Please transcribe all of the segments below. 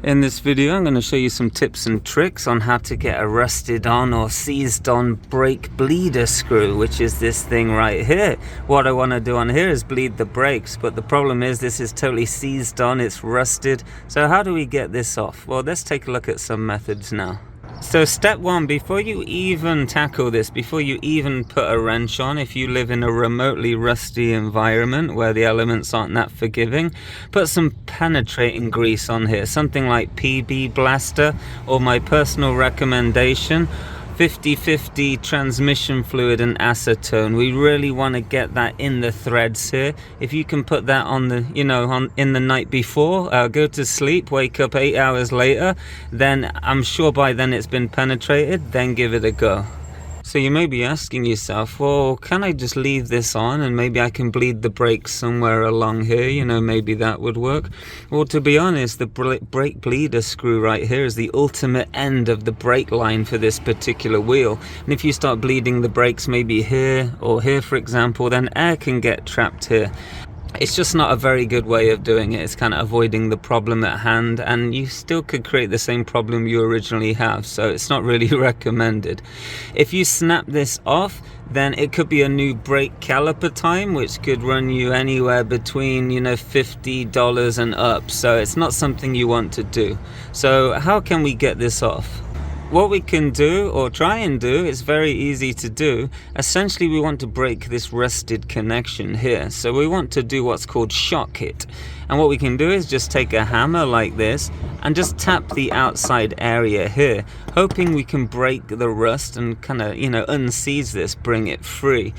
In this video, I'm going to show you some tips and tricks on how to get a rusted on or seized on brake bleeder screw, which is this thing right here. What I want to do on here is bleed the brakes, but the problem is this is totally seized on, it's rusted. So how do we get this off? Well, let's take a look at some methods now. So step one, before you even tackle this, before you even put a wrench on, if you live in a remotely rusty environment where the elements aren't that forgiving, put some penetrating grease on here, something like PB Blaster, or my personal recommendation, 50-50 transmission fluid and acetone. We really want to get that in the threads here. If you can put that on the, in the night before, go to sleep, wake up 8 hours later, then I'm sure by then it's been penetrated, then give it a go. So you may be asking yourself, well, can I just leave this on and maybe I can bleed the brakes somewhere along here, maybe that would work? Well, to be honest, the brake bleeder screw right here is the ultimate end of the brake line for this particular wheel. And if you start bleeding the brakes maybe here or here, for example, then air can get trapped here. It's just not a very good way of doing it. It's kind of avoiding the problem at hand, and you still could create the same problem you originally have, so it's not really recommended. If you snap this off, then it could be a new brake caliper time, which could run you anywhere between $50 and up, so it's not something you want to do. So how can we get this off? What we can do, or try and do, is very easy to do. Essentially, we want to break this rusted connection here. So we want to do what's called shock it. And what we can do is just take a hammer like this and just tap the outside area here, hoping we can break the rust and kind of, unseize this, bring it free.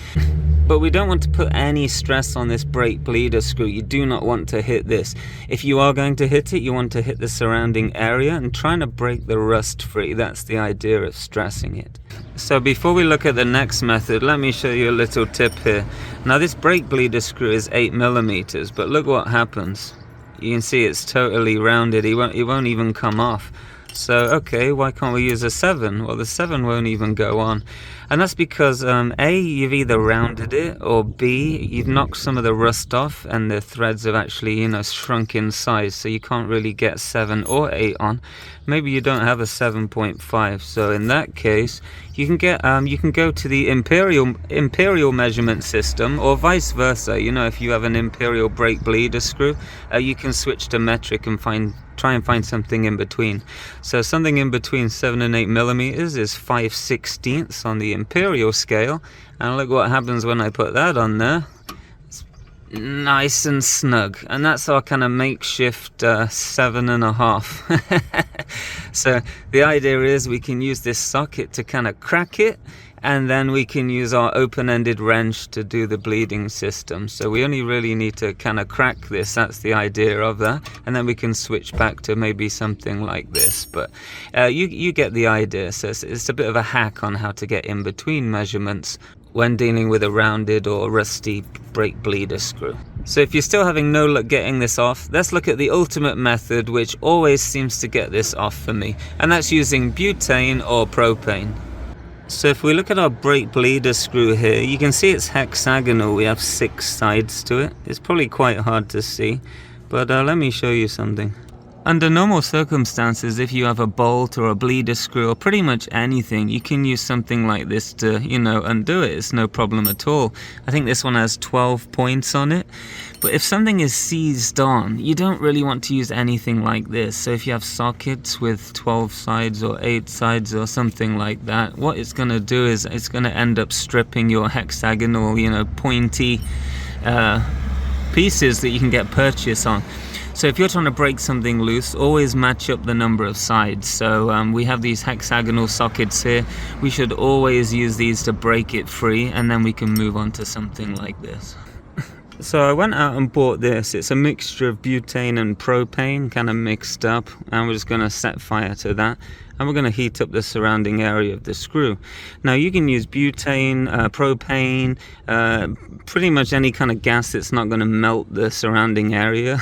But we don't want to put any stress on this brake bleeder screw. You do not want to hit this. If you are going to hit it, you want to hit the surrounding area and trying to break the rust free. That's the idea of stressing it. So before we look at the next method, let me show you a little tip here. Now this brake bleeder screw is 8mm, but look what happens. You can see it's totally rounded. It won't even come off. So, okay, why can't we use a 7? Well, the 7 won't even go on. And that's because, A, you've either rounded it, or B, you've knocked some of the rust off, and the threads have actually, shrunk in size, so you can't really get 7 or 8 on. Maybe you don't have a 7.5, so in that case, you can go to the imperial measurement system, or vice versa. If you have an imperial brake bleeder screw, you can switch to metric and try and find something in between. So something in between 7 and 8mm is 5/16 on the imperial scale, and look what happens when I put that on there. It's nice and snug, and that's our kind of makeshift 7.5. So the idea is we can use this socket to kind of crack it, and then we can use our open-ended wrench to do the bleeding system. So we only really need to kind of crack this, that's the idea of that, and then we can switch back to maybe something like this. But you get the idea. So it's a bit of a hack on how to get in between measurements when dealing with a rounded or rusty brake bleeder screw. So if you're still having no luck getting this off, let's look at the ultimate method, which always seems to get this off for me, and that's using butane or propane. So if we look at our brake bleeder screw here, you can see it's hexagonal. We have 6 sides to it. It's probably quite hard to see, but let me show you something. Under normal circumstances, if you have a bolt or a bleeder screw or pretty much anything, you can use something like this to, undo it. It's no problem at all. I think this one has 12 points on it. But if something is seized on, you don't really want to use anything like this. So if you have sockets with 12 sides or 8 sides or something like that, what it's going to do is it's going to end up stripping your hexagonal, pointy pieces that you can get purchase on. So if you're trying to break something loose, always match up the number of sides. So we have these hexagonal sockets here. We should always use these to break it free, and then we can move on to something like this. So I went out and bought this. It's a mixture of butane and propane kind of mixed up, and we're just going to set fire to that, and we're going to heat up the surrounding area of the screw. Now you can use butane, propane, pretty much any kind of gas that's not going to melt the surrounding area.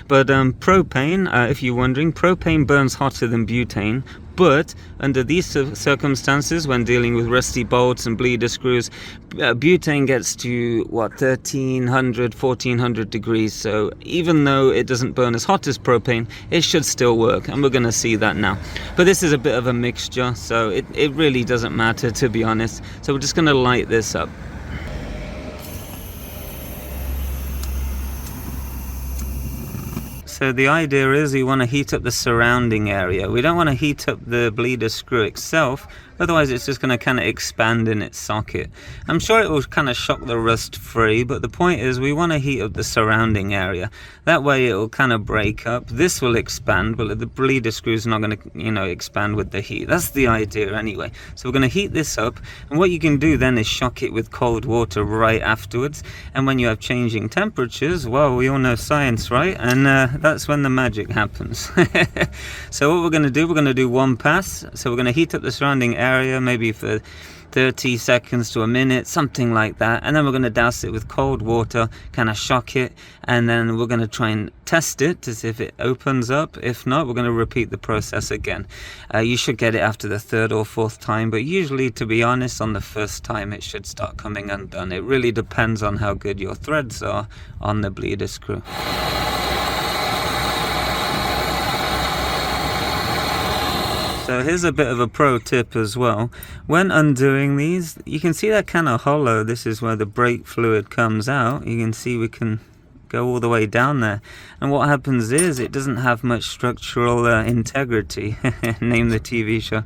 But propane, if you're wondering, propane burns hotter than butane, But under these circumstances, when dealing with rusty bolts and bleeder screws, butane gets to what, 1300, 1400 degrees. So even though it doesn't burn as hot as propane, it should still work, and we're going to see that now. But this is a bit of a mixture, so it really doesn't matter, to be honest. So we're just going to light this up. So the idea is you want to heat up the surrounding area. We don't want to heat up the bleeder screw itself, otherwise it's just going to kind of expand in its socket. I'm sure it will kind of shock the rust free, but the point is we want to heat up the surrounding area. That way it will kind of break up. This will expand, but the bleeder screw is not going to, expand with the heat. That's the idea anyway. So we're going to heat this up, and what you can do then is shock it with cold water right afterwards. And when you have changing temperatures, well, we all know science, right? And that's when the magic happens. So what we're going to do one pass. So we're going to heat up the surrounding area, maybe for 30 seconds to a minute, something like that, and then we're going to douse it with cold water, kind of shock it, and then we're going to try and test it to see if it opens up. If not, we're going to repeat the process again. You should get it after the third or fourth time, but usually, to be honest, on the first time it should start coming undone. It really depends on how good your threads are on the bleeder screw. So here's a bit of a pro tip as well. When undoing these, you can see they're kind of hollow. This is where the brake fluid comes out. You can see we can go all the way down there. And what happens is it doesn't have much structural integrity. Name the TV show.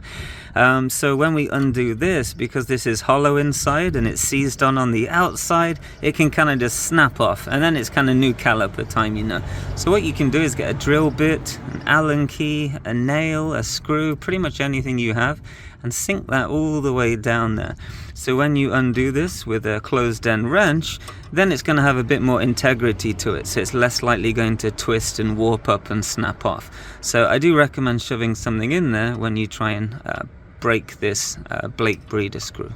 So when we undo this, because this is hollow inside and it's seized on the outside, it can kind of just snap off, and then it's kind of new caliper time, So what you can do is get a drill bit, an Allen key, a nail, a screw, pretty much anything you have, and sink that all the way down there. So when you undo this with a closed end wrench, then it's going to have a bit more integrity to it, so it's less likely going to twist and warp up and snap off. So I do recommend shoving something in there when you try and break this Blake breeder screw.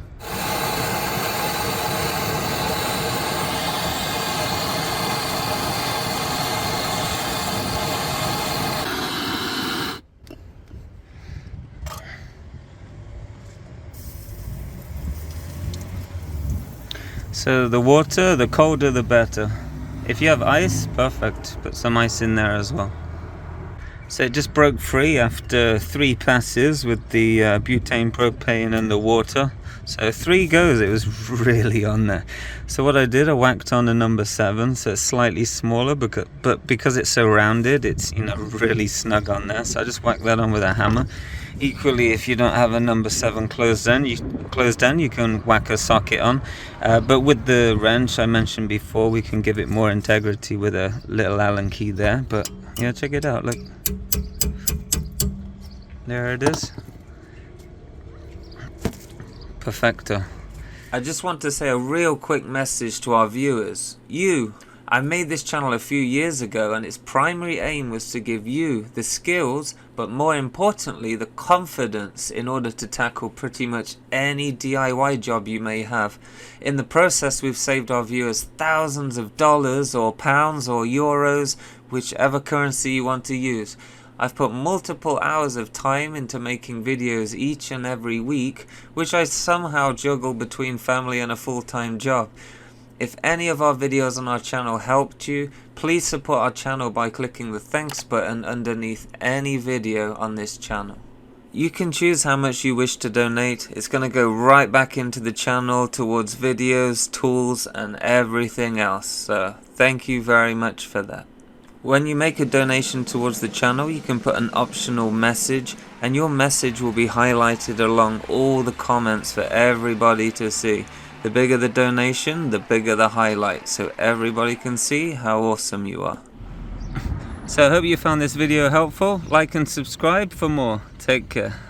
So the water, the colder the better. If you have ice, perfect. Put some ice in there as well. So it just broke free after 3 passes with the butane propane and the water. So 3 goes, it was really on there. So what I did, I whacked on a number 7, so it's slightly smaller, but because it's so rounded, it's really snug on there. So I just whacked that on with a hammer. Equally, if you don't have a number 7 closed end, you can whack a socket on. But with the wrench I mentioned before, we can give it more integrity with a little Allen key there. But yeah, check it out, look. There it is. Perfecto. I just want to say a real quick message to our viewers. I made this channel a few years ago, and its primary aim was to give you the skills, but more importantly the confidence in order to tackle pretty much any DIY job you may have. In the process, we've saved our viewers thousands of dollars or pounds or euros, whichever currency you want to use. I've put multiple hours of time into making videos each and every week, which I somehow juggle between family and a full-time job. If any of our videos on our channel helped you, please support our channel by clicking the thanks button underneath any video on this channel. You can choose how much you wish to donate. It's going to go right back into the channel towards videos, tools, and everything else. So thank you very much for that. When you make a donation towards the channel, you can put an optional message, and your message will be highlighted along all the comments for everybody to see. The bigger the donation, the bigger the highlight, so everybody can see how awesome you are. So I hope you found this video helpful. Like and subscribe for more. Take care.